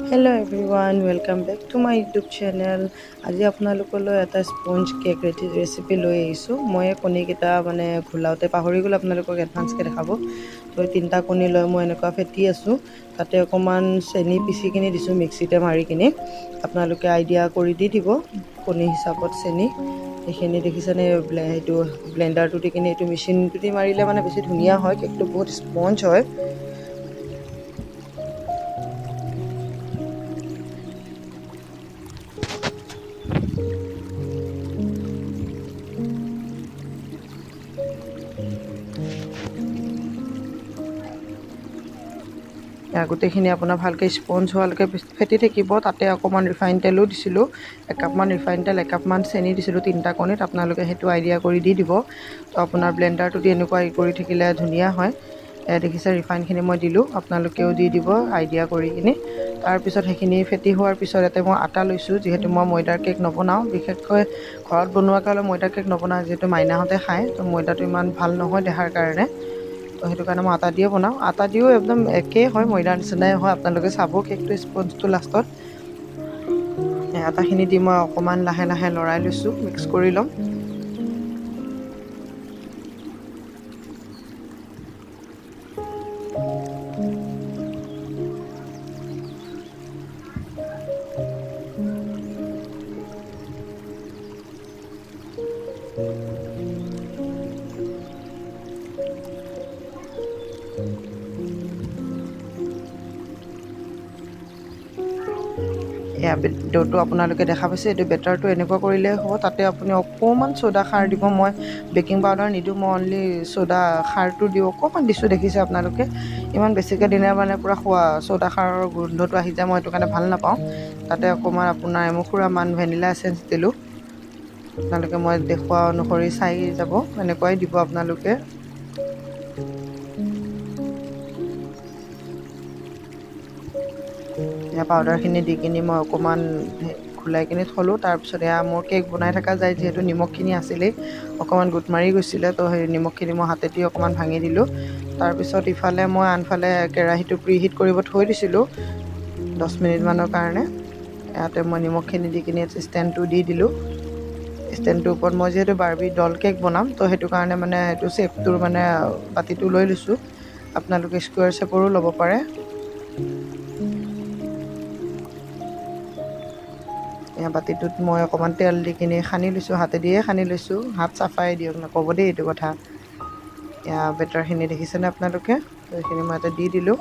Hello everyone, welcome back to my YouTube channel. আজি আপোনালোকলৈ এটা স্পঞ্জ কেক ৰেচিপি লৈ আহিছোঁ। মই কণীকেইটা মানে ঘোলাওতে পাহৰি গ'ল আপোনালোকক এডভান্সকৈ দেখাব। তো 3টা কণী লৈ মই এনেকুৱা ফেটি আছোঁ। তাতে অকণমান চেনি পিচি কিনি দিছোঁ মিক্সিতে মাৰি কিনি। আপোনালোকে আইডিয়া কৰি দি দিব কণী হিচাপত চেনি। এইখিনি দেখিছেনে সেইটো ব্লেণ্ডাৰটো দি কিনি এইটো মেচিনটো দি মাৰিলে মানে বেছি ধুনীয়া হয়, কেকটো বহুত স্পঞ্জ হয়। গোটেইখিনি আপোনাৰ ভালকৈ স্পঞ্জ হোৱালৈকে ফেটি থাকিব। তাতে অকণমান ৰিফাইন তেলো দিছিলোঁ, 1 কাপমান ৰিফাইন তেল, 1 কাপমান চেনি দিছিলোঁ 3টা কণীত। আপোনালোকে সেইটো আইডিয়া কৰি দি দিব। তো আপোনাৰ ব্লেণ্ডাৰটো দি এনেকুৱা কৰি থাকিলে ধুনীয়া হয়। দেখিছে ৰিফাইনখিনি মই দিলোঁ, আপোনালোকেও দি দিব আইডিয়া কৰি কিনি। তাৰপিছত সেইখিনি ফেটি হোৱাৰ পিছত ইয়াতে মই আটা লৈছোঁ, যিহেতু মই ময়দাৰ কেক নবনাওঁ। বিশেষকৈ ঘৰত বনোৱাকৈ হ'লে ময়দাৰ কেক নবনাওঁ, যিহেতু মাইনাহঁতে খায়। তো ময়দাটো ইমান ভাল নহয় দেহাৰ কাৰণে, তো সেইটো কাৰণে মই আটা দিও বনাওঁ। আটা দিও একদম একেই হয়, ময়দাৰ নিচিনাই হয়। আপোনালোকে চাব কেকটো স্পঞ্জটো লাষ্টত। আটাখিনি দি মই অকণমান লাহে লাহে লৰাই লৈছোঁ, মিক্স কৰি ল'ম। ডোটো আপোনালোকে দেখা পাইছে, এইটো বেটাৰটো এনেকুৱা কৰিলে হ'ব। তাতে আপুনি অকণমান চ'দা খাৰ দিব। মই বেকিং পাউডাৰ নিদিওঁ, মই অনলি চ'দা খাৰটো দিওঁ, অকণমান দিছোঁ। দেখিছে আপোনালোকে, ইমান বেছিকৈ দিলে মানে পূৰা চ'দা খাৰৰ গোন্ধটো আহি যায়, মই সেইটো কাৰণে ভাল নাপাওঁ। তাতে অকণমান আপোনাৰ এমুখুৰামান ভেনিলা এচেঞ্চ দিলোঁ। আপোনালোকে মই দেখুওৱা অনুসৰি চাই যাব, এনেকুৱাই দিব আপোনালোকে। পাউডাৰখিনি দি কিনি মই অকণমান ঘোলাই কিনি থলোঁ। তাৰপিছত মোৰ কেক বনাই থকা যায়, যিহেতু নিমখখিনি আছিলেই, অকণমান গোট মাৰি গৈছিলে। তো সেই নিমখখিনি মই হাতেদি অকণমান ভাঙি দিলোঁ। তাৰপিছত ইফালে মই আনফালে কেৰাহীটো প্ৰিহিট কৰিব থৈ দিছিলোঁ 10 মিনিটমানৰ কাৰণে। ইয়াতে মই নিমখখিনি দি কিনি ষ্টেণ্ডটো দি দিলোঁ। ষ্টেণ্ডটোৰ ওপৰত মই যিহেতু বাৰ্বি ডল কেক বনাম, তো সেইটো কাৰণে মানে এইটো শ্বেপটোৰ মানে বাতিটো লৈ লৈছোঁ। আপোনালোকে স্কুৱেৰ শ্বেপৰো ল'ব পাৰে। বাতিটোত মই অকণমান তেল দি কিনি সানি লৈছোঁ, হাতেদিয়ে সানি লৈছোঁ। হাত চাফাই দিয়ক, নক'ব দেই এইটো কথা। বেটাৰখিনি দেখিছেনে আপোনালোকে? তো এইখিনি মই ইয়াতে দি দিলোঁ।